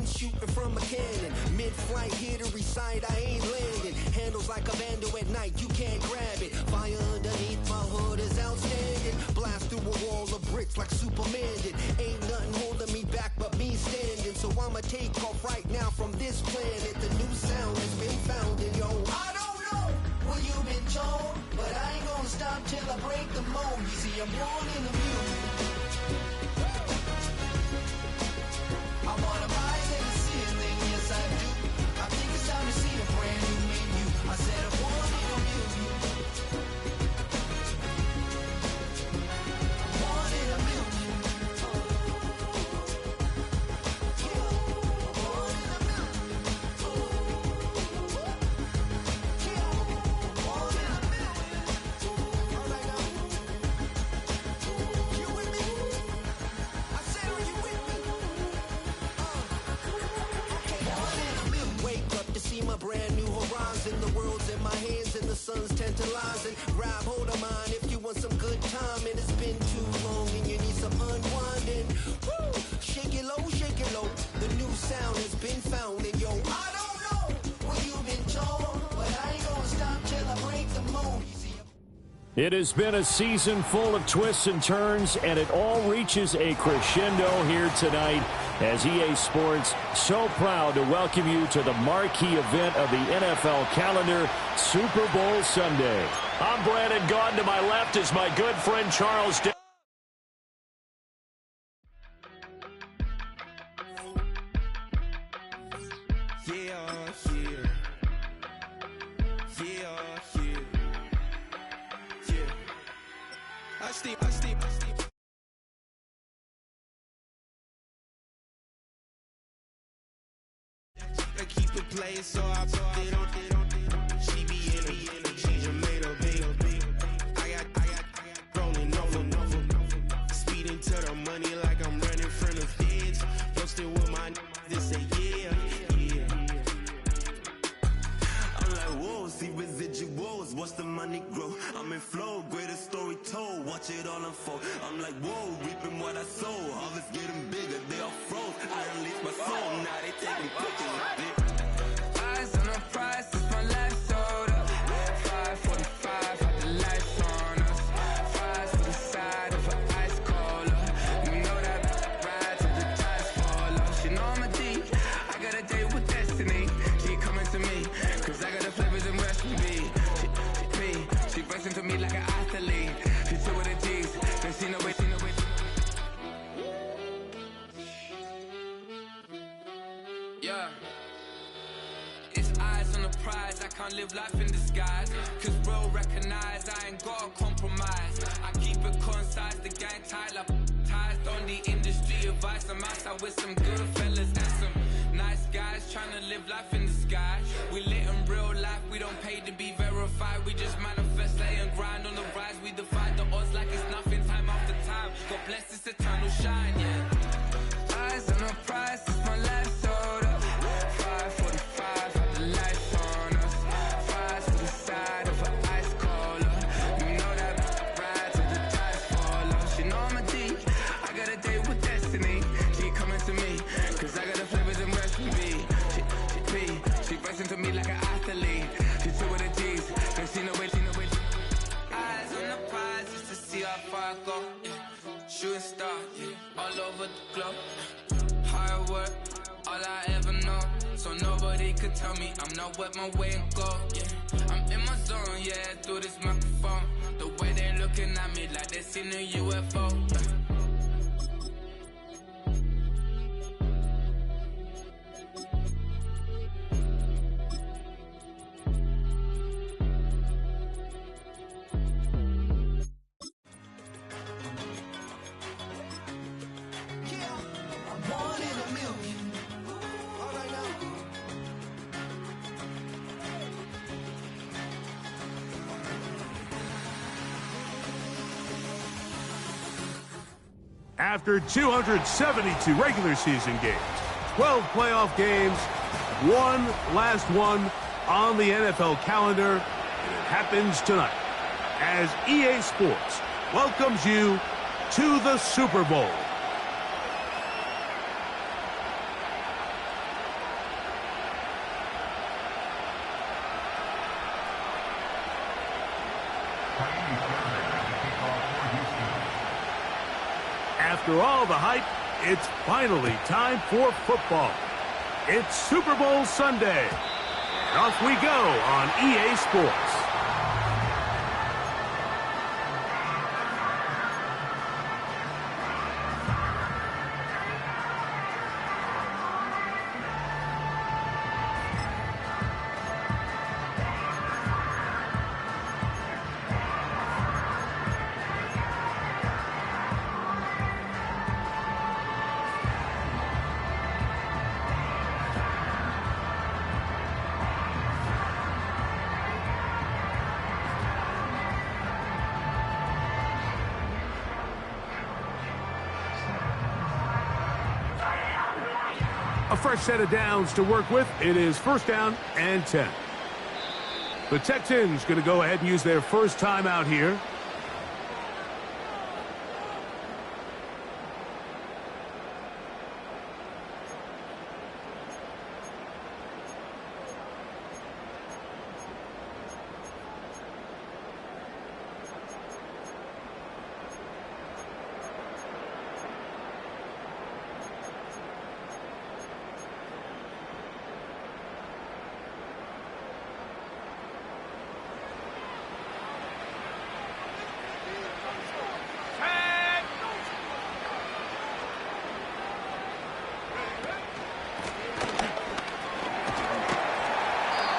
shooting from a cannon. Mid-flight, here to recite, I ain't landing. Handles like a vandal at night, you can't grab it. Fire underneath my hood is outstanding. Blast through a wall of bricks like Superman did. Ain't nothing holding me back but me standing. So I'ma take off right now from this planet. The new sound has been found in yo. I don't know what you've been told, but I ain't gonna stop till I break the mold. You see, I'm born in the music. I wanna rise in the ceiling, yes I do. I think it's time to see the brand new menu. I said I'm born in the music. I'm born in the music. Brand new horizon, the world's in my hands and the sun's tantalizing. Grab hold of mine if you want some good time, and it's been too long and you need some unwinding. Woo! Shake it low, shake it low. The new sound has been found, and yo, I don't know what you've been told, but I ain't gonna stop till I break the mold. It has been a season full of twists and turns, and it all reaches a crescendo here tonight as EA Sports so proud to welcome you to the marquee event of the NFL calendar, Super Bowl Sunday. I'm Brandon Gaudin. To my left is my good friend Charles Day. Play so I put it on. She be in the change made a big. I got rolling over. Speeding to the money like I'm running from the feds. Posted with my they say yeah. I'm like whoa, see residuals, watch the money grow. I'm in flow, greatest story told. Watch it all unfold. I'm like whoa, reaping what I sow. Harvest getting bigger, they all froze. I unleashed my soul, now they taking pictures of it. On the price, it's my life sold up. 545, had the lights on us. Fries for the side of an ice cola. You know that ride till the tires fall off. She know I'm a D. I got a date with destiny. She coming to me, cause I got the flavors and recipe. She racing to me like an athlete. She took with the G's, then she know it. Yeah. Prize. I can't live life in disguise, cause bro recognize I ain't gotta compromise. I keep it concise, the gang tight like ties on the industry advice. I'm outside with some good fellas and some nice guys trying to live life in the sky. We lit in real life, we don't pay to be verified. We just manifest, lay and grind on the rise. We defy the odds like it's nothing, time after time. God bless this eternal shine, yeah. Eyes on the prize, it's my life sold up. 545, had the lights on. To me like an athlete. She took with the G's, then she know it. Eyes on the prize just to see how far I go. Yeah. Shooting star, yeah. All over the globe. Hard work, all I ever know. So nobody could tell me I'm not wet my way and go. Yeah. I'm in my zone, yeah, through this microphone. The way they're looking at me like they seen a UFO. Yeah. After 272 regular season games, 12 playoff games, one last one on the NFL calendar, and it happens tonight as EA Sports welcomes you to the Super Bowl. After all the hype, it's finally time for football. It's Super Bowl Sunday. And off we go on EA Sports. A fresh set of downs to work with. It is first down and 10. The Texans going to go ahead and use their first timeout here.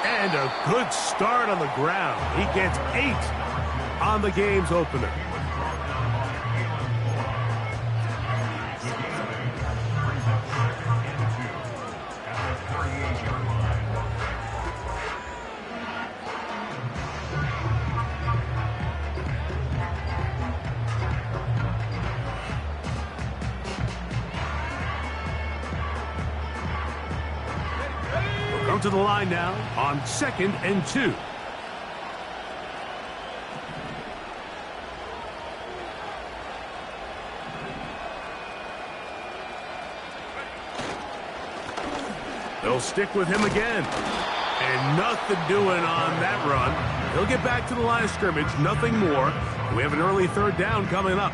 And a good start on the ground. He gets 8 on the game's opener. To the line now on 2nd and 2. They'll stick with him again. And nothing doing on that run. He'll get back to the line of scrimmage, nothing more. We have an early third down coming up.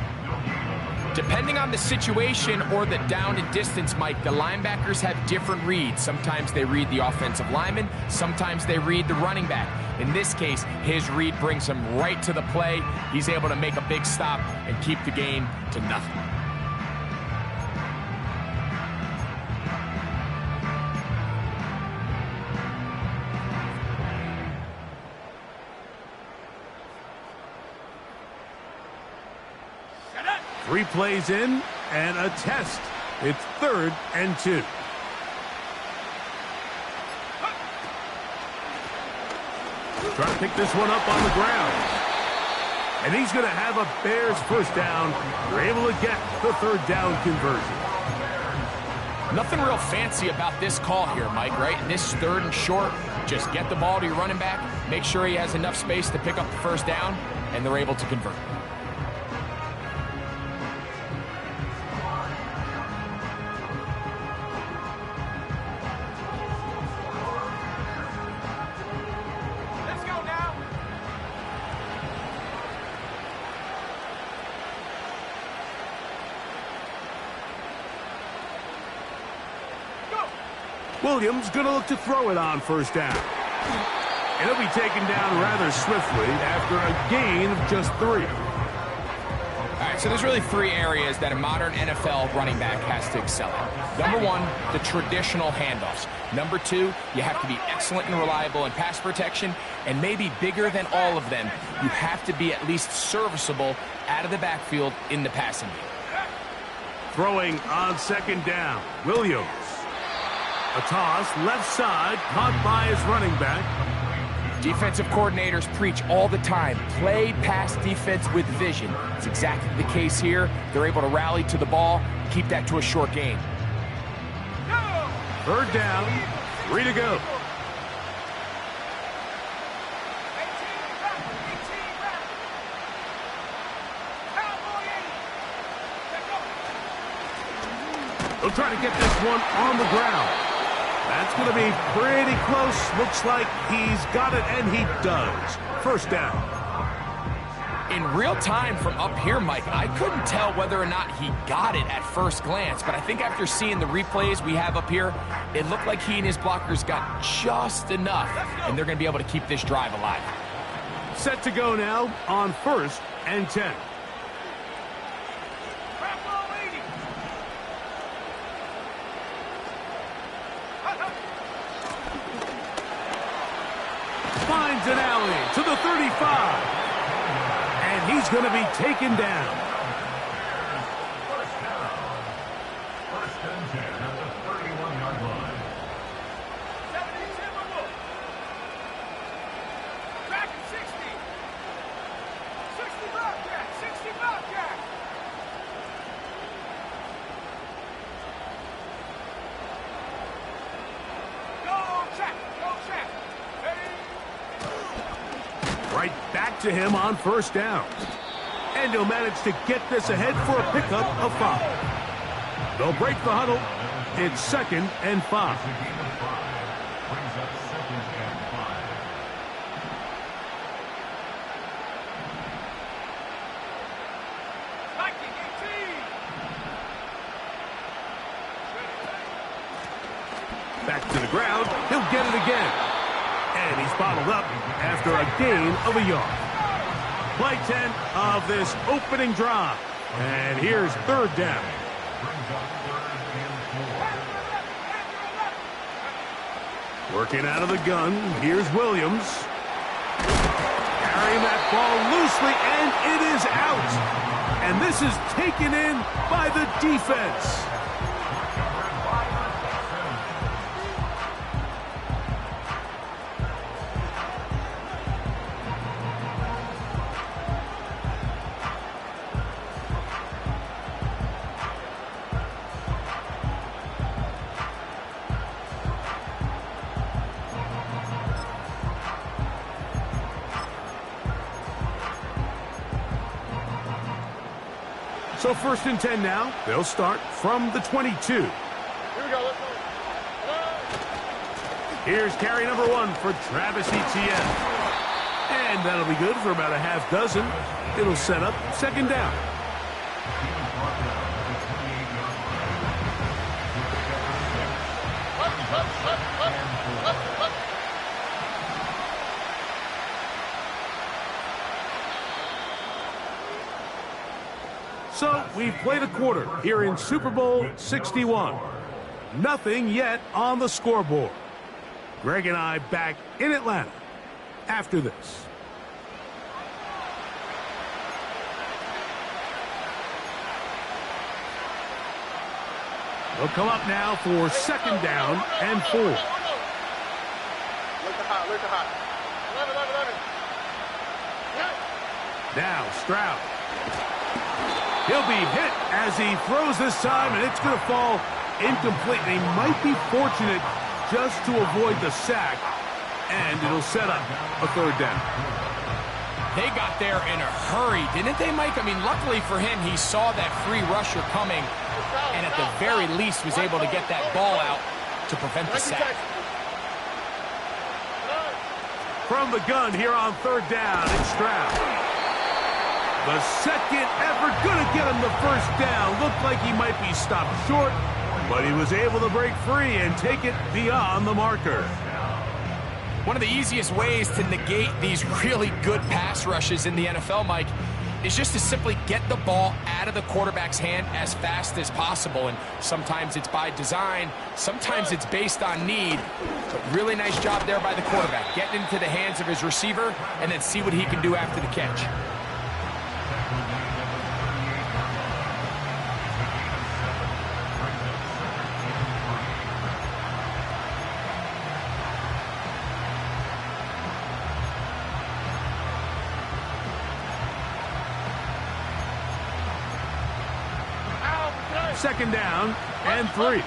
Depending on the situation or the down and distance, Mike, the linebackers have different reads. Sometimes they read the offensive lineman. Sometimes they read the running back. In this case, his read brings him right to the play. He's able to make a big stop and keep the game to nothing. Three plays in and a test. It's 3rd and 2. Trying to pick this one up on the ground. And he's going to have a Bears first down. They're able to get the 3rd down conversion. Nothing real fancy about this call here, Mike, right? In this 3rd and short, just get the ball to your running back, make sure he has enough space to pick up the first down, and they're able to convert. Williams going to look to throw it on first down. And he'll be taken down rather swiftly after a gain of just 3. All right, so there's really 3 areas that a modern NFL running back has to excel at. Number 1, the traditional handoffs. Number 2, you have to be excellent and reliable in pass protection. And maybe bigger than all of them, you have to be at least serviceable out of the backfield in the passing game. Throwing on 2nd down, Williams. A toss, left side, caught by his running back. Defensive coordinators preach all the time, play pass defense with vision. It's exactly the case here. They're able to rally to the ball, keep that to a short gain. 3rd down, 3 to go. They'll try to get this one on the ground. That's going to be pretty close. Looks like he's got it, and he does. First down. In real time from up here, Mike, I couldn't tell whether or not he got it at first glance, but I think after seeing the replays we have up here, it looked like he and his blockers got just enough, and they're going to be able to keep this drive alive. Set to go now on 1st and 10. Finds an alley to the 35. And he's going to be taken down. First and 10 at the 31-yard line. 72. Back at 60. 60 Bobcat. 60 Bobcat. Go check. Go check. Right back to him on 1st down. And he'll manage to get this ahead for a pickup of 5. They'll break the huddle. It's 2nd and 5. Brings up 2nd and 5. Viking 18. Back to the ground. He'll get it again. And he's bottled up after a gain of a yard. Play 10 of this opening drive. And here's 3rd down. Brings up 3rd and 4. Working out of the gun. Here's Williams. Carrying that ball loosely, and it is out. And this is taken in by the defense. So 1st and 10 now. They'll start from the 22. Here we go. Let's go. Here's carry number 1 for Travis Etienne. And that'll be good for about a half dozen. It'll set up 2nd down. So we've played a quarter here in Super Bowl 61. Nothing yet on the scoreboard. Greg and I back in Atlanta after this. They'll come up now for 2nd down and 4. Look hot. Look hot. 11. Now Stroud. He'll be hit as he throws this time, and it's going to fall incomplete. They might be fortunate just to avoid the sack, and it'll set up a 3rd down. They got there in a hurry, didn't they, Mike? I mean, luckily for him, he saw that free rusher coming, and at the very least was able to get that ball out to prevent the sack. From the gun here on 3rd down, it's Stroud. The second effort going to get him the 1st down. Looked like he might be stopped short, but he was able to break free and take it beyond the marker. One of the easiest ways to negate these really good pass rushes in the NFL, Mike, is just to simply get the ball out of the quarterback's hand as fast as possible. And sometimes it's by design, sometimes it's based on need. But really nice job there by the quarterback, getting into the hands of his receiver and then see what he can do after the catch. Second down and 3.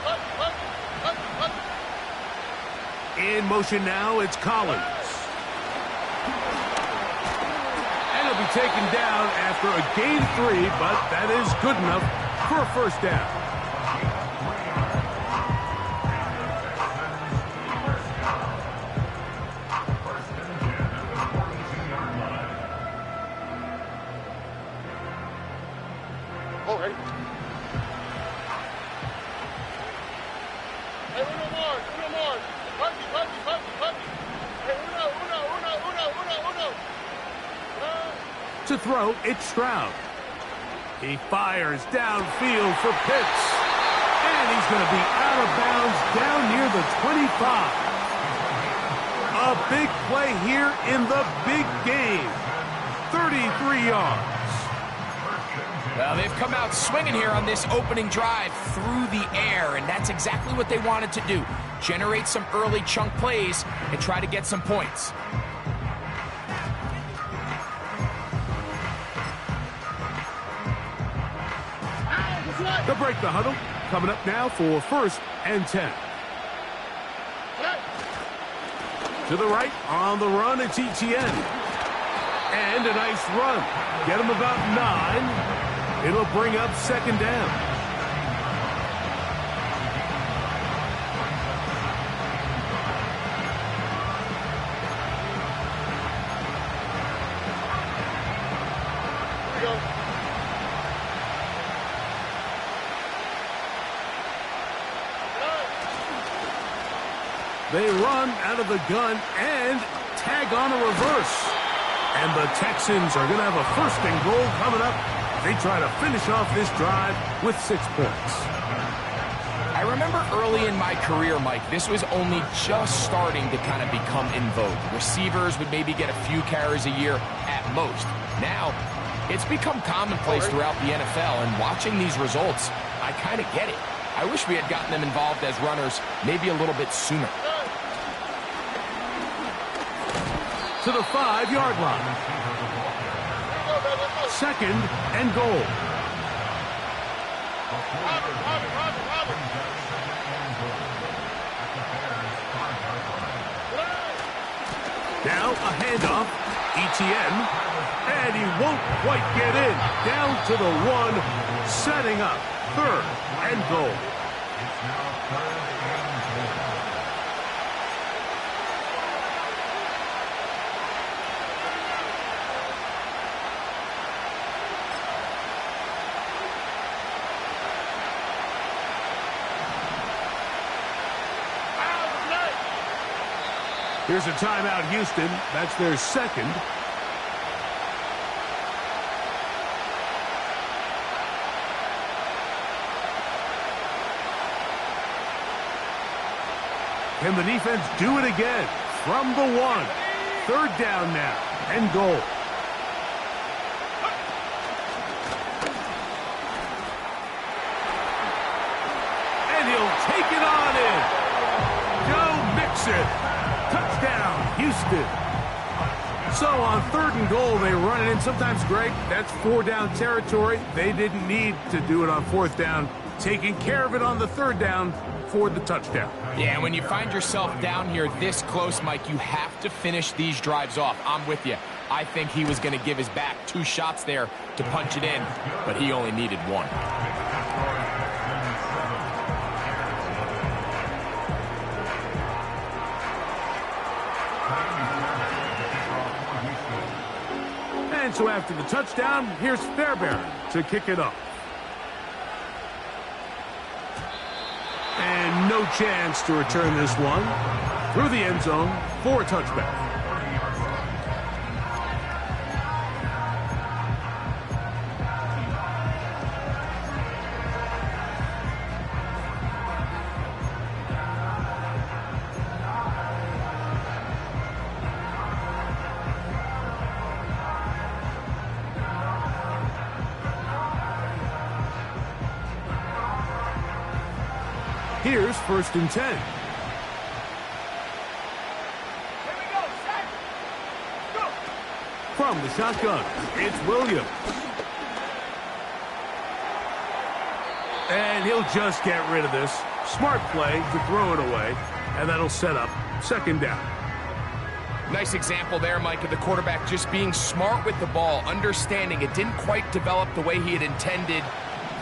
In motion now, it's Collins. And he'll be taken down after a gain of 3, but that is good enough for a 1st down. Oh, ready? Hey, uno more. Puppy. Hey, uno. To throw, it's Stroud. He fires downfield for Pitts. And he's going to be out of bounds down near the 25. A big play here in the big game. 33 yards. Well, they've come out swinging here on this opening drive through the air, and that's exactly what they wanted to do. Generate some early chunk plays and try to get some points. To break the huddle, coming up now for 1st and 10. To the right, on the run, it's Etienne. And a nice run. Get him about 9. It'll bring up 2nd down. Here we go. They run out of the gun and tag on a reverse. And the Texans are going to have a 1st and goal coming up. They try to finish off this drive with 6 points. I remember early in my career, Mike, this was only just starting to kind of become in vogue. Receivers would maybe get a few carries a year at most. Now, it's become commonplace throughout the NFL, and watching these results, I kind of get it. I wish we had gotten them involved as runners maybe a little bit sooner. To the 5-yard line. 2nd and goal. Now a handoff. Etienne. And he won't quite get in. Down to the 1. Setting up 3rd and goal. It's now 3rd and goal. Here's a timeout, Houston. That's their 2nd. Can the defense do it again? From the 1. 3rd down now and goal. And he'll take it on in. Go Mixon. Touchdown, Houston. So on 3rd and goal, they run it in. Sometimes, Greg, that's 4-down territory. They didn't need to do it on 4th down. Taking care of it on the 3rd down for the touchdown. Yeah, when you find yourself down here this close, Mike, you have to finish these drives off. I'm with you. I think he was going to give his back 2 shots there to punch it in, but he only needed 1. And so after the touchdown, here's Fairbairn to kick it off. And no chance to return this one. Through the end zone for a touchback. Here's 1st and 10. Here we go, set. Go. From the shotgun, it's Williams. And he'll just get rid of this. Smart play to throw it away, and that'll set up 2nd down. Nice example there, Mike, of the quarterback just being smart with the ball, understanding it didn't quite develop the way he had intended.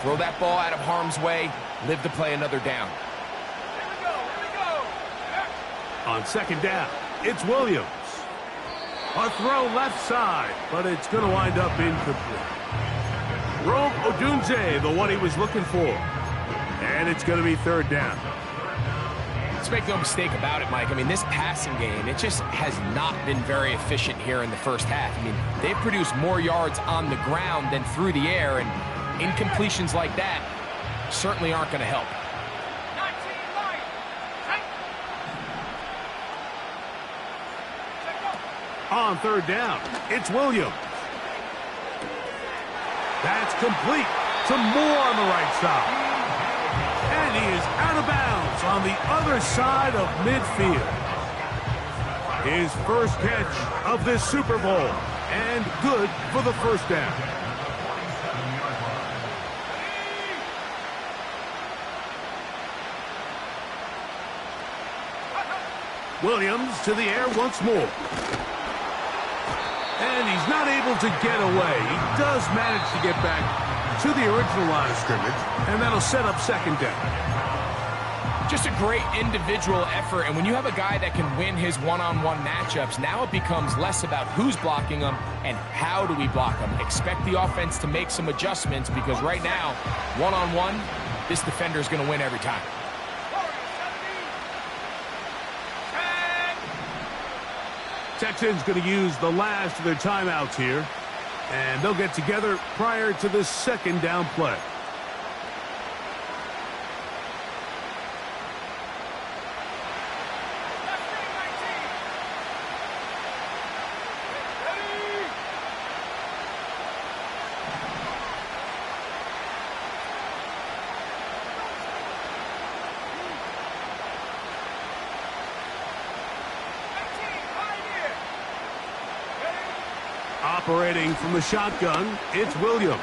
Throw that ball out of harm's way, live to play another down. On 2nd down, it's Williams. A throw left side, but it's going to wind up incomplete. Rome Odunze, the one he was looking for. And it's going to be third down. Let's make no mistake about it, Mike. I mean, this passing game, it just has not been very efficient here in the first half. I mean, they've produced more yards on the ground than through the air, and incompletions like that certainly aren't going to help. On third down, it's Williams. That's complete to Moore on the right side. And he is out of bounds on the other side of midfield. His first catch of this Super Bowl, and good for the first down. Williams to the air once more. And he's not able to get away. He does manage to get back to the original line of scrimmage, and that'll set up second down. Just a great individual effort, and when you have a guy that can win his one-on-one matchups, now it becomes less about who's blocking him and how do we block him. Expect the offense to make some adjustments, because right now, one-on-one, this defender is going to win every time. Texans going to use the last of their timeouts here, and they'll get together prior to the second down play. Operating from the shotgun, it's Williams.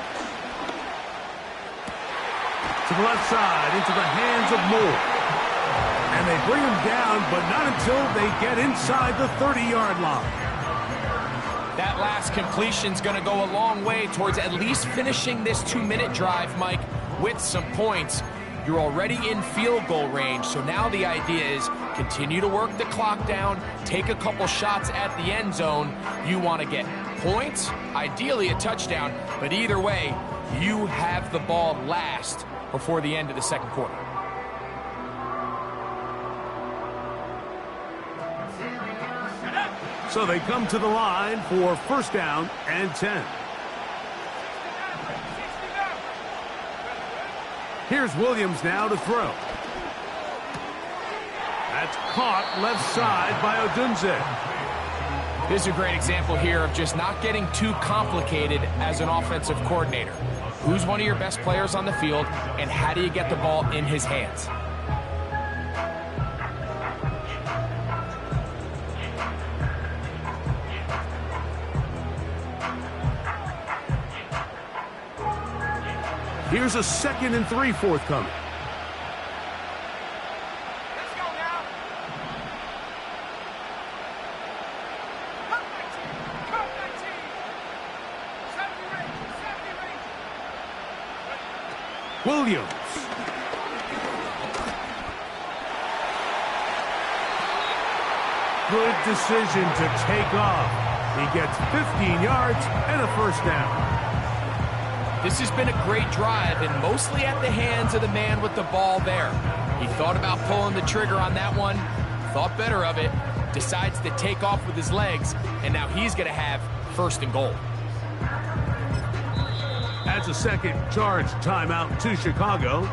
To the left side, into the hands of Moore. And they bring him down, but not until they get inside the 30-yard line. That last completion's going to go a long way towards at least finishing this 2-minute drive, Mike, with some points. You're already in field goal range, so now the idea is continue to work the clock down, take a couple shots at the end zone. You want to get points, ideally a touchdown, but either way, you have the ball last before the end of the second quarter. So they come to the line for first down and 10. Here's Williams now to throw. That's caught left side by Odunze. This is a great example here of just not getting too complicated as an offensive coordinator. Who's one of your best players on the field, and how do you get the ball in his hands? Here's a 2nd and 3 forthcoming. Let's go now. Cut 19. 70 range. Williams. Good decision to take off. He gets 15 yards and a first down. This has been a great drive, and mostly at the hands of the man with the ball there. He thought about pulling the trigger on that one, thought better of it, decides to take off with his legs, and now he's going to have first and goal. That's a second charge timeout to Chicago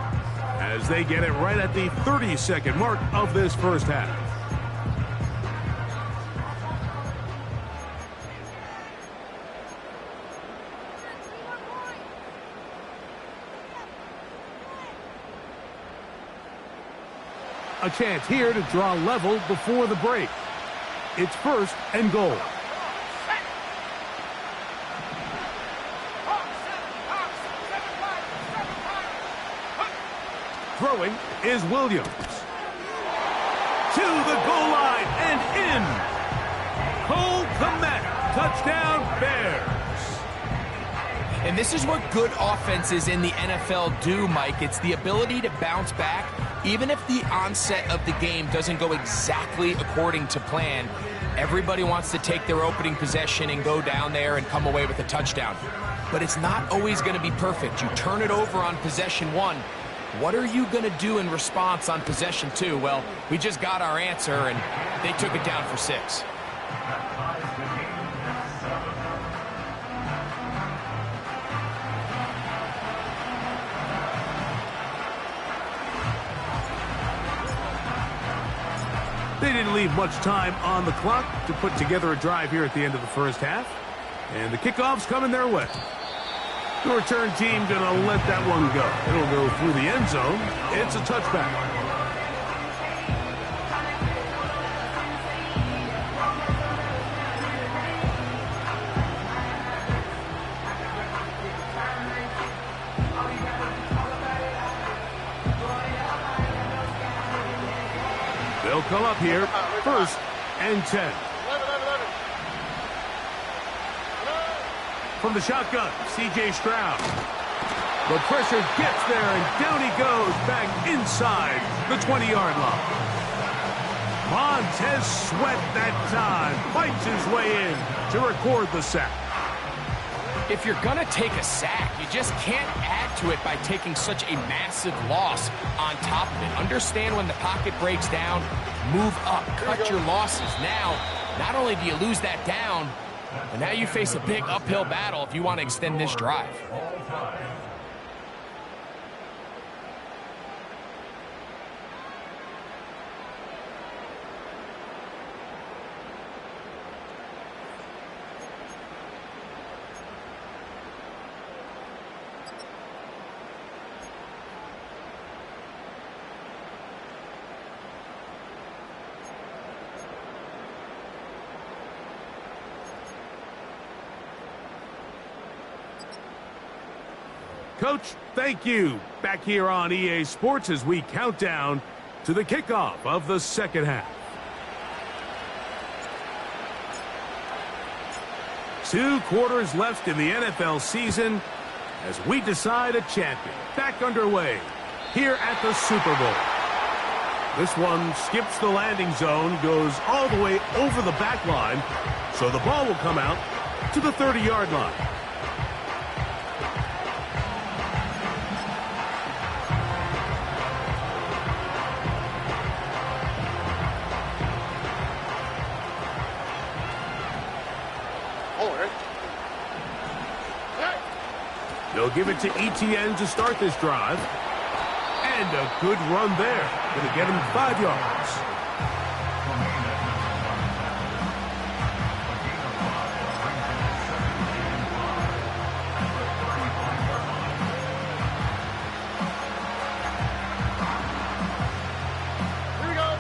as they get it right at the 30-second mark of this first half. A chance here to draw level before the break. It's first and goal. Throwing is Williams. To the goal line and in. Cole Kmet, touchdown Bears. And this is what good offenses in the NFL do, Mike. It's the ability to bounce back, even if the onset of the game doesn't go exactly according to plan. Everybody wants to take their opening possession and go down there and come away with a touchdown. but it's not always going to be perfect. You turn it over on possession 1. What are you going to do in response on possession 2? Well, we just got our answer, and they took it down for 6. They didn't leave much time on the clock to put together a drive here at the end of the first half. And the kickoff's coming their way. The return team going to let that one go. It'll go through the end zone. It's a touchback. They'll come up here, 1st and 10. From the shotgun, C.J. Stroud. The pressure gets there, and down he goes back inside the 20-yard line. Montez Sweat that time fights his way in to record the sack. If you're going to take a sack, you just can't add to it by taking such a massive loss on top of it. Understand when the pocket breaks down, move up, cut your losses. Now, not only do you lose that down, but now you face a big uphill battle if you want to extend this drive. Coach, thank you. Back here on EA Sports as we count down to the kickoff of the second half. 2 quarters left in the NFL season as we decide a champion. Back underway here at the Super Bowl. This one skips the landing zone, goes all the way over the back line, so the ball will come out to the 30-yard line. They'll give it to Etienne to start this drive. And a good run there. Going to get him 5 yards. Here we go.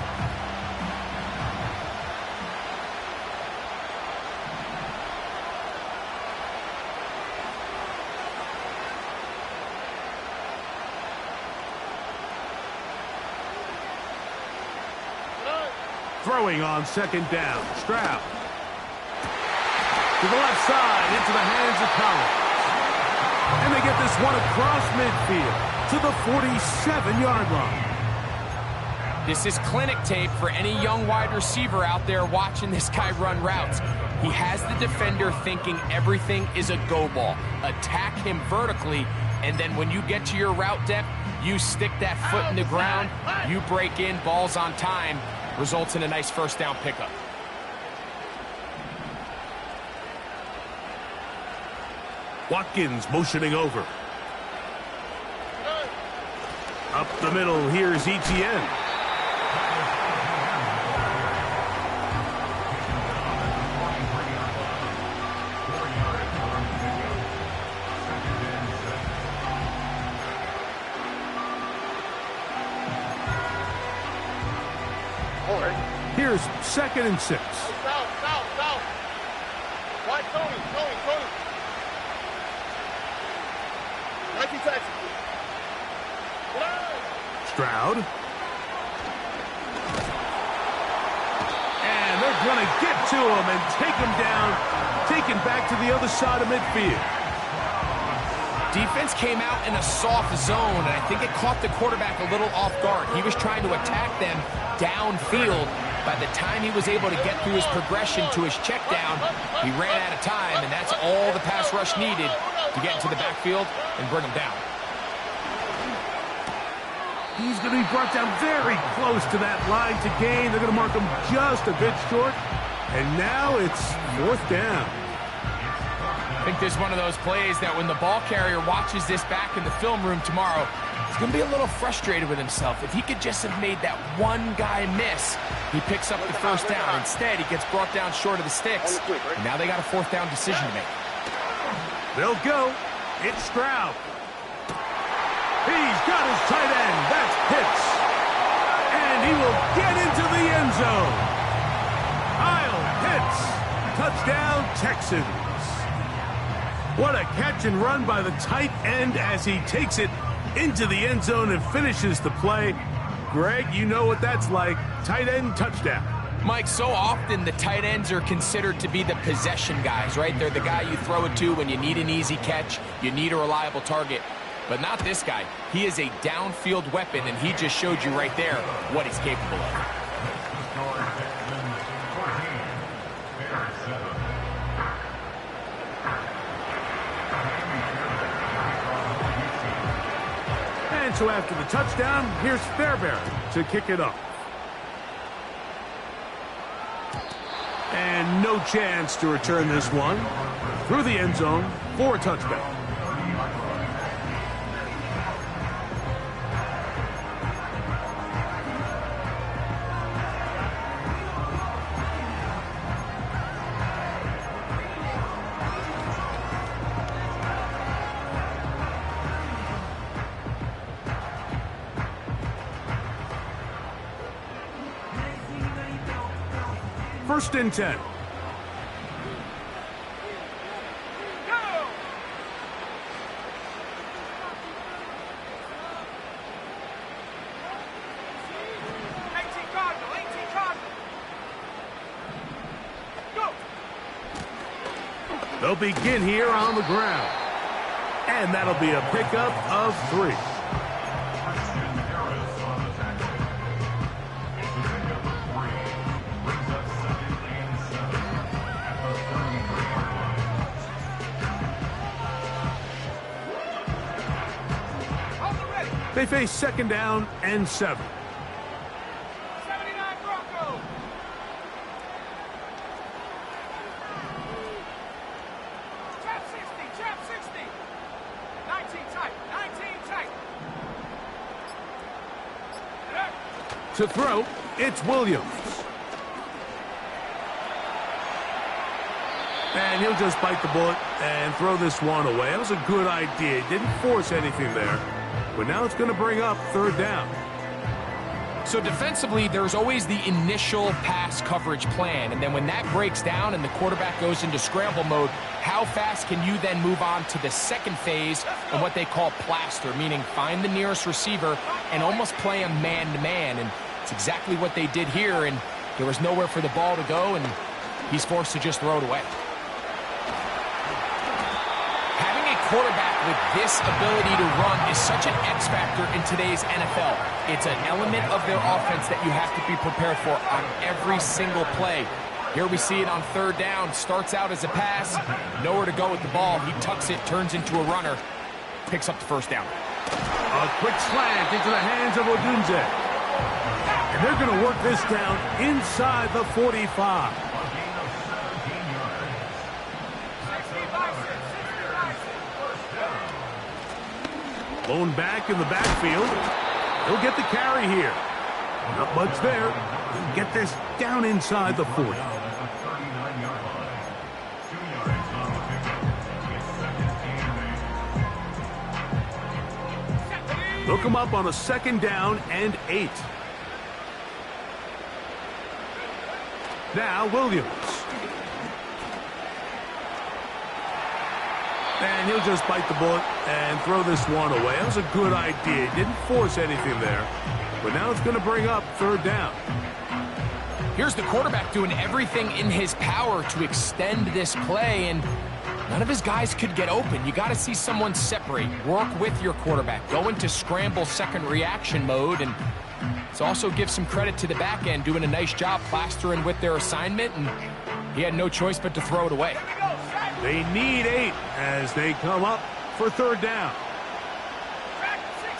Throwing on second down. Stroud. To the left side, into the hands of Collins. And they get this one across midfield to the 47-yard line. This is clinic tape for any young wide receiver out there watching this guy run routes. He has the defender thinking everything is a go ball. Attack him vertically, and then when you get to your route depth, you stick that foot in the ground, you break in, balls on time, results in a nice first down pickup. Watkins motioning over. Up the middle, here's Etienne. Here's 2nd and 6. South. White Tony. Nike taxi. Stroud. And they're going to get to him and take him down, taken back to the other side of midfield. Defense came out in a soft zone, and I think it caught the quarterback a little off guard. He was trying to attack them downfield, By the time he was able to get through his progression to his check down, he ran out of time, and that's all the pass rush needed to get into the backfield and bring him down. He's going to be brought down very close to that line to gain. They're going to mark him just a bit short. And now it's 4th down. I think this is one of those plays that when the ball carrier watches this back in the film room tomorrow, he's going to be a little frustrated with himself. If he could just have made that one guy miss, he picks up the first down. Instead, he gets brought down short of the sticks. And now they got a 4th down decision to make. They'll go. It's Stroud. He's got his tight end. That's Pitts. And he will get into the end zone. Kyle Pitts. Touchdown, Texans. What a catch and run by the tight end as he takes it into the end zone and finishes the play. Greg, you know what that's like. Tight end touchdown. Mike, so often the tight ends are considered to be the possession guys, right? They're the guy you throw it to when you need an easy catch, you need a reliable target. But not this guy. He is a downfield weapon, and he just showed you right there what he's capable of. And so after the touchdown, here's Fairbairn to kick it off. And no chance to return this one through the end zone for a touchdown. First and 10. They'll begin here on the ground. And that'll be a pickup of 3. They face 2nd down and 7. 79 Broncos. Trap 60. 19 tight. To throw, it's Williams. And he'll just bite the bullet and throw this one away. That was a good idea. He didn't force anything there. But now it's going to bring up 3rd down. So defensively, there's always the initial pass coverage plan. And then when that breaks down and the quarterback goes into scramble mode, how fast can you then move on to the second phase and what they call plaster, meaning find the nearest receiver and almost play him man-to-man. And it's exactly what they did here. And there was nowhere for the ball to go, and he's forced to just throw it away. Quarterback with this ability to run is such an X factor in today's NFL. It's an element of their offense that you have to be prepared for on every single play. Here we see it on 3rd down. Starts out as a pass, nowhere to go with the ball. He tucks it, turns into a runner, picks up the 1st down. A quick slant into the hands of Odunze. And they're going to work this down inside the 45. Blown back in the backfield. He'll get the carry here. Not much there. He'll get this down inside the 40. Look him up on a 2nd down and 8. Now Williams. And he'll just bite the bullet and throw this one away. That was a good idea. He didn't force anything there. But now it's going to bring up 3rd down. Here's the quarterback doing everything in his power to extend this play, and none of his guys could get open. You got to see someone separate, work with your quarterback, go into scramble second reaction mode, and Let's also give some credit to the back end doing a nice job plastering with their assignment, and he had no choice but to throw it away. They need 8 as they come up for third down. Back 60.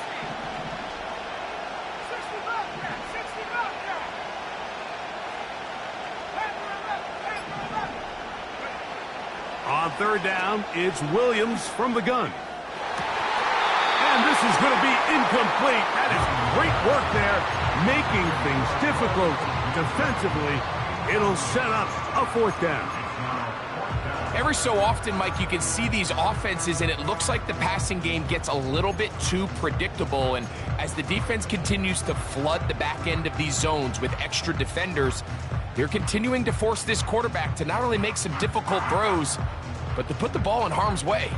60 back there. 60 back there. On third down, it's Williams from the gun. And this is going to be incomplete. That is great work there, making things difficult defensively. It'll set up a fourth down. Every so often, Mike, you can see these offenses, and it looks like the passing game gets a little bit too predictable. And as the defense continues to flood the back end of these zones with extra defenders, they're continuing to force this quarterback to not only make some difficult throws, but to put the ball in harm's way.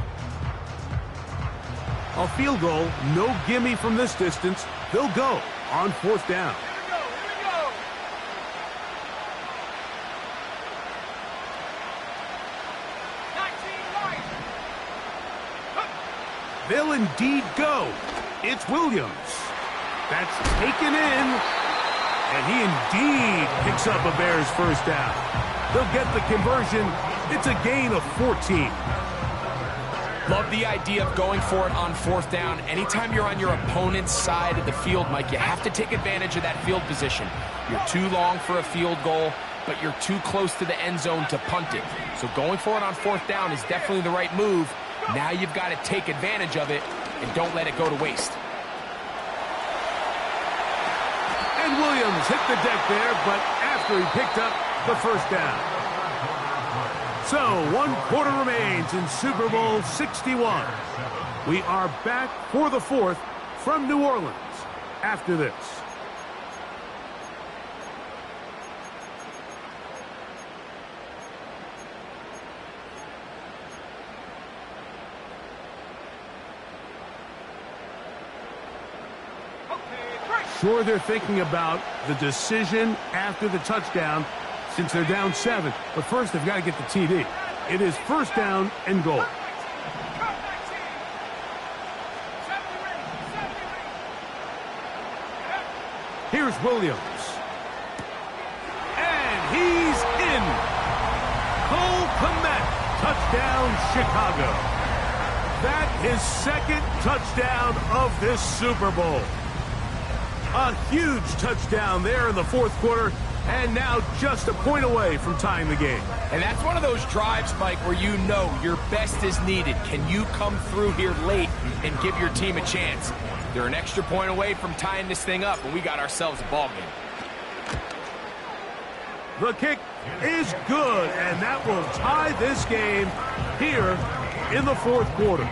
A field goal, no gimme from this distance. They'll go on fourth down. Here we go. They'll indeed go. It's Williams. That's taken in. And he indeed picks up a Bears first down. They'll get the conversion. It's a gain of 14. Love the idea of going for it on fourth down. Anytime you're on your opponent's side of the field, Mike, you have to take advantage of that field position. You're too long for a field goal, but you're too close to the end zone to punt it. So going for it on fourth down is definitely the right move. Now you've got to take advantage of it and don't let it go to waste. And Williams hit the deck there, but after he picked up the first down. So, 1 quarter remains in Super Bowl 61. We are back for the fourth from New Orleans after this. Sure, they're thinking about the decision after the touchdown since they're down 7. But first, they've got to get the TD. It is first down and goal. Here's Williams. And he's in. Cole Kmet, touchdown Chicago. That is second touchdown of this Super Bowl. A huge touchdown there in the fourth quarter, and now just a point away from tying the game. And that's one of those drives, Mike, where you know your best is needed. Can you come through here late and give your team a chance? They're an extra point away from tying this thing up, and we got ourselves a ball game. The kick is good, and that will tie this game here in the fourth quarter.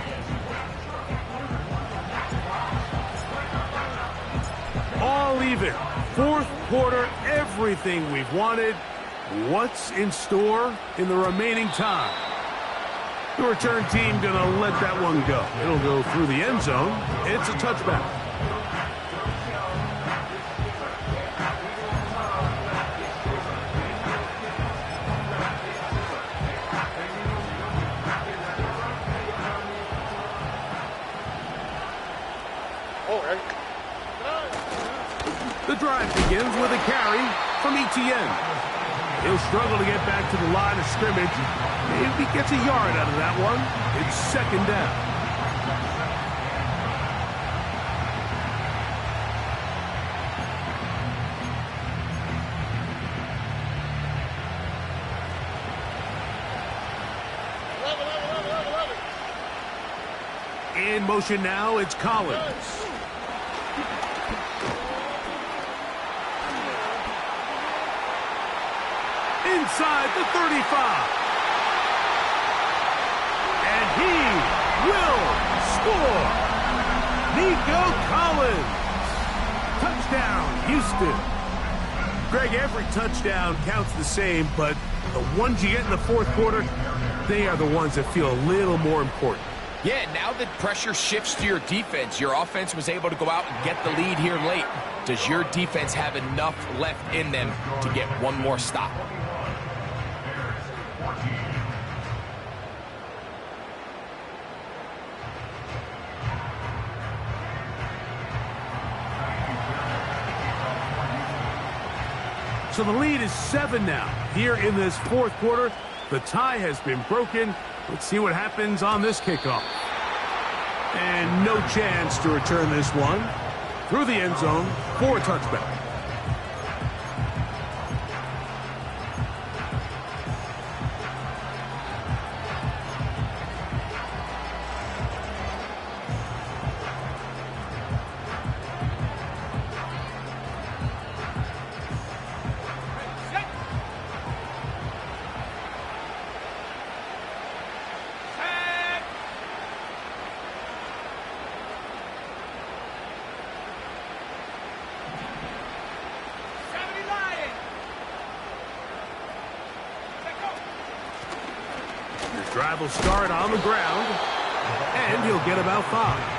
All even. Fourth quarter, everything we've wanted. What's in store in the remaining time? The return team going to let that one go. It'll go through the end zone. It's a touchback. The drive begins with a carry from Etienne. He'll struggle to get back to the line of scrimmage. If he gets a yard out of that one, it's second down. In motion now, it's Collins. Inside the 35. And he will score. Nico Collins. Touchdown, Houston. Greg, every touchdown counts the same, but the ones you get in the fourth quarter, they are the ones that feel a little more important. Yeah, now that pressure shifts to your defense, your offense was able to go out and get the lead here late. Does your defense have enough left in them to get one more stop? So the lead is 7 now. Here in this fourth quarter, the tie has been broken. Let's see what happens on this kickoff. And no chance to return this one. Through the end zone for a touchback. Drive will start on the ground, and he'll get about 5.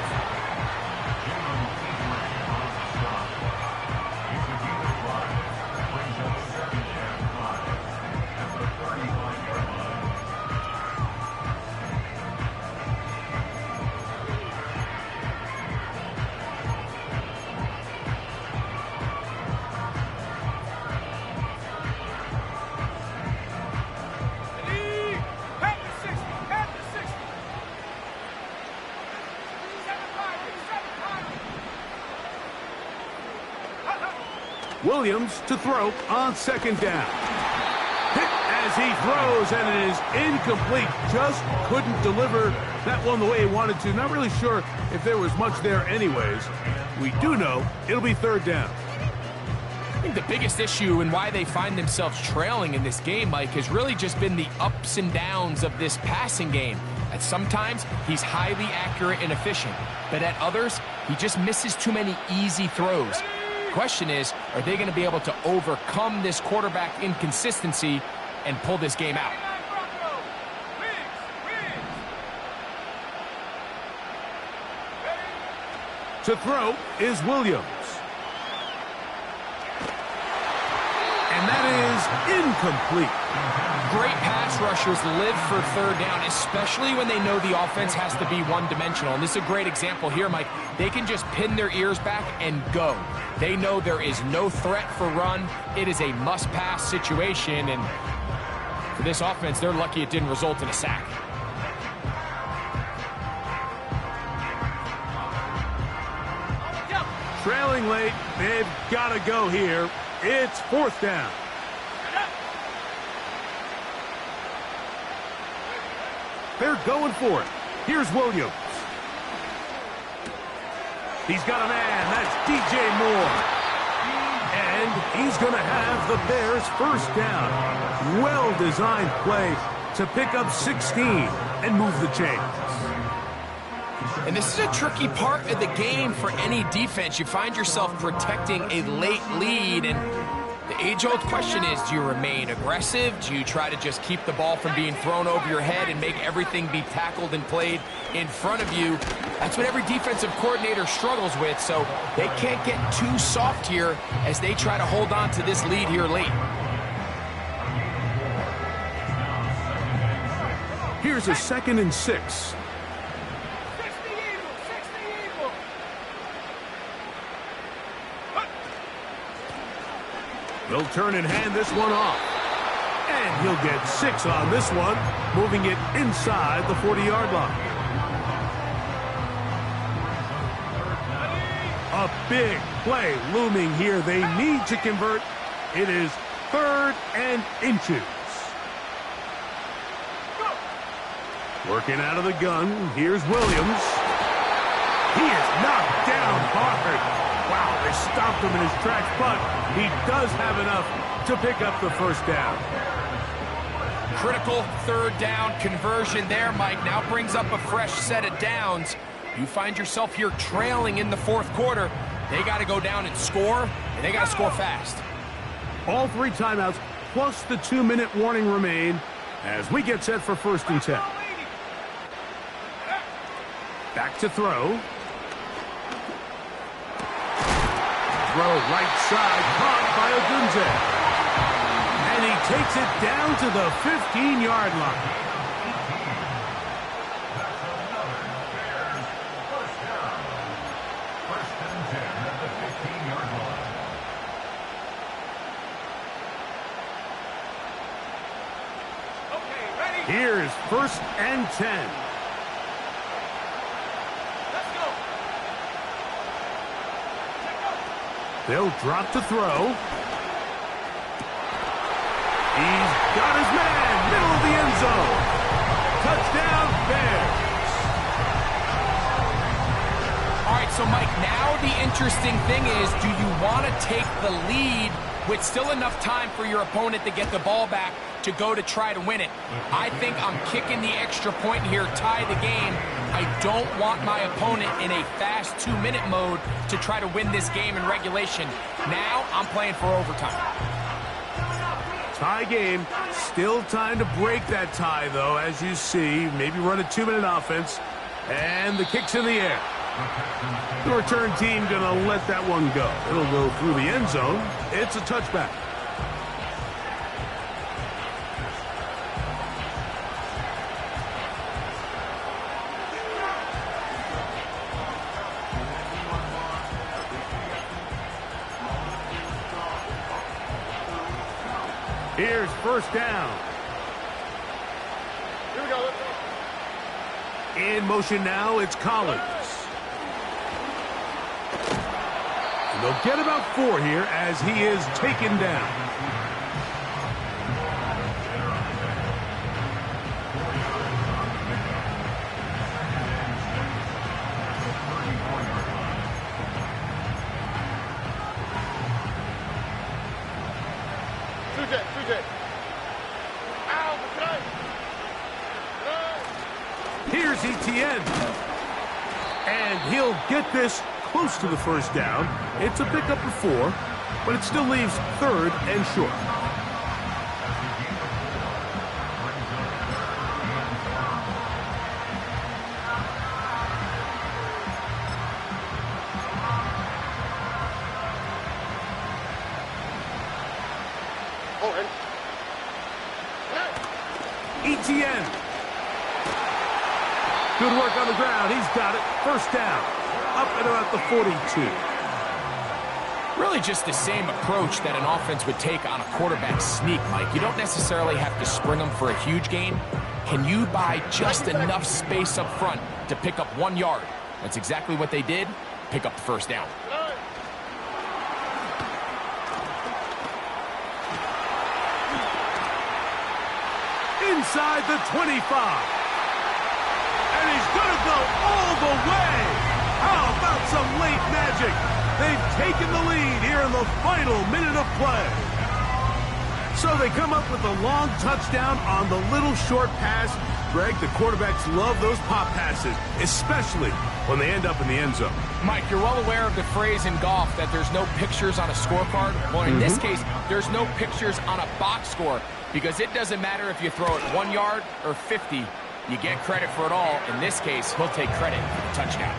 Williams to throw on second down. Hit as he throws, and it is incomplete. Just couldn't deliver that one the way he wanted to. Not really sure if there was much there anyways. We do know it'll be third down. I think the biggest issue and why they find themselves trailing in this game, Mike, has really just been the ups and downs of this passing game. At sometimes, he's highly accurate and efficient, but at others, he just misses too many easy throws. Question is, are they going to be able to overcome this quarterback inconsistency and pull this game out? To throw is Williams. And that is incomplete. Great pass rushers live for third down, especially when they know the offense has to be one-dimensional. And this is a great example here, Mike. They can just pin their ears back and go. They know there is no threat for run. It is a must-pass situation, and for this offense, they're lucky it didn't result in a sack. Trailing late, they've got to go here. It's fourth down. They're going for it. Here's Williams. He's got a man. That's DJ Moore. And he's going to have the Bears first down. Well-designed play to pick up 16 and move the chains. And this is a tricky part of the game for any defense. You find yourself protecting a late lead, and the age-old question is, do you remain aggressive? Do you try to just keep the ball from being thrown over your head and make everything be tackled and played in front of you? That's what every defensive coordinator struggles with, so they can't get too soft here as they try to hold on to this lead here late. Here's a 2nd and 6. He'll turn and hand this one off. And he'll get 6 on this one, moving it inside the 40-yard line. A big play looming here. They need to convert. It is 3rd and inches. Working out of the gun, here's Williams. He is knocked down hard. Wow, they stopped him in his tracks, but he does have enough to pick up the first down. Critical third down conversion there, Mike. Now brings up a fresh set of downs. You find yourself here trailing in the fourth quarter. They got to go down and score, and they got to score fast. All 3 timeouts plus the 2-minute warning remain as we get set for 1st and 10. Back to throw. Throw right side, caught by Odunze. And he takes it down to the 15-yard line. Here's 1st and 10. Let's go. They'll drop to throw. He's got his man, middle of the end zone. Touchdown, Bears. All right, so Mike, now the interesting thing is, do you want to take the lead with still enough time for your opponent to get the ball back to go to try to win it? I think I'm kicking the extra point here, tie the game. I don't want my opponent in a fast 2-minute mode to try to win this game in regulation. Now I'm playing for overtime. Tie game. Still time to break that tie, though, as you see. Maybe run a 2-minute offense. And the kick's in the air. The return team going to let that one go. It'll go through the end zone. It's a touchback. Here's 1st down. Here we go. Let's go. In motion now, it's Collins. And they'll get about 4 here as he is taken down. Here's Etienne. And he'll get this close to the 1st down. It's a pickup of 4, but it still leaves 3rd and short. Etienne. Good work on the ground. He's got it. 1st down. Up and about the 42. Really just the same approach that an offense would take on a quarterback sneak, Mike. You don't necessarily have to spring them for a huge gain. Can you buy just enough space up front to pick up 1 yard? That's exactly what they did. Pick up the 1st down. Inside the 25. And he's going to go all the way. How about some late magic? They've taken the lead here in the final minute of play. So they come up with a long touchdown on the little short pass. Greg, the quarterbacks love those pop passes, especially when they end up in the end zone. Mike, you're well aware of the phrase in golf that there's no pictures on a scorecard. Well, in this case, there's no pictures on a box score because it doesn't matter if you throw it 1 yard or 50. You get credit for it all. In this case, he'll take credit for the touchdown.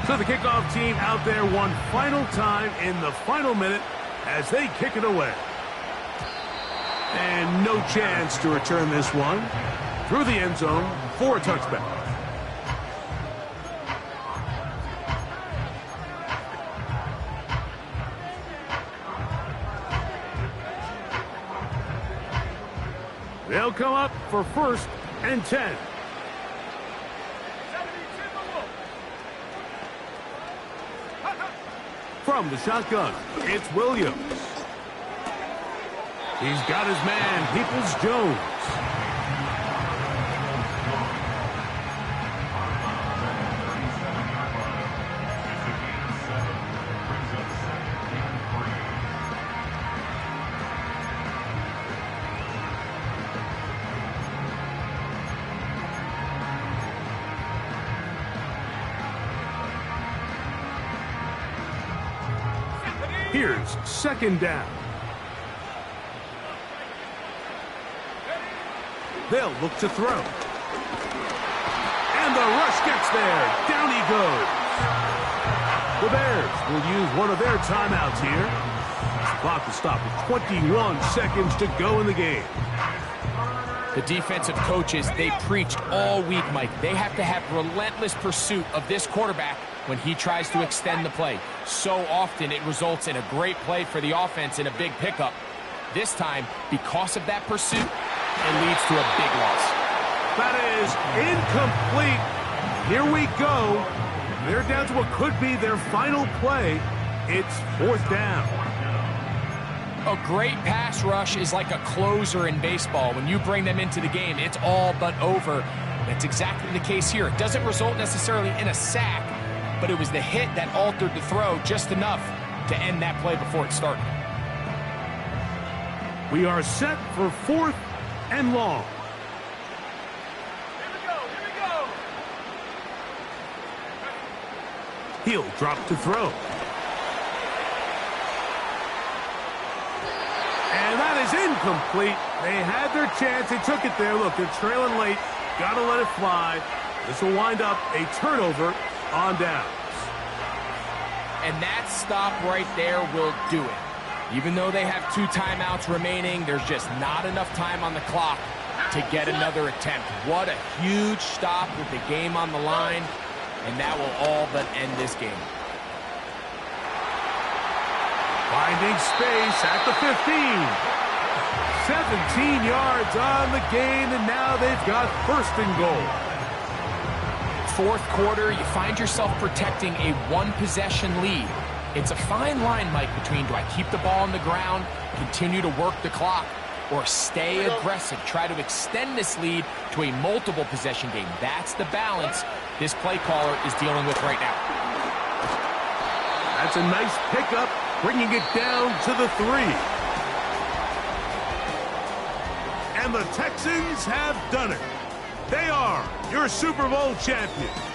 So the kickoff team out there one final time in the final minute as they kick it away. And no chance to return this one through the end zone for a touchback. They'll come up for 1st and 10. From the shotgun, it's Williams. He's got his man, Peoples-Jones. Here's 2nd down. They'll look to throw. And the rush gets there. Down he goes. The Bears will use one of their timeouts here. The clock will stop with 21 seconds to go in the game. The defensive coaches, they preached all week, Mike. They have to have relentless pursuit of this quarterback when he tries to extend the play. So often it results in a great play for the offense and a big pickup. This time, because of that pursuit, it leads to a big loss. That is incomplete. Here we go. They're down to what could be their final play. It's 4th down. A great pass rush is like a closer in baseball. When you bring them into the game, it's all but over. That's exactly the case here. It doesn't result necessarily in a sack, but it was the hit that altered the throw just enough to end that play before it started. We are set for 4th and long. Here we go. He'll drop to throw. And that is incomplete. They had their chance. They took it there. Look, they're trailing late. Got to let it fly. This will wind up a turnover on downs. And that stop right there will do it. Even though they have 2 timeouts remaining, there's just not enough time on the clock to get another attempt. What a huge stop with the game on the line, and that will all but end this game. Finding space at the 15. 17 yards on the game, and now they've got 1st and goal. 4th quarter, you find yourself protecting a 1-possession lead. It's a fine line, Mike, between do I keep the ball on the ground, continue to work the clock, or stay aggressive, try to extend this lead to a multiple possession game. That's the balance this play caller is dealing with right now. That's a nice pickup, bringing it down to the 3. And the Texans have done it. They are your Super Bowl champions.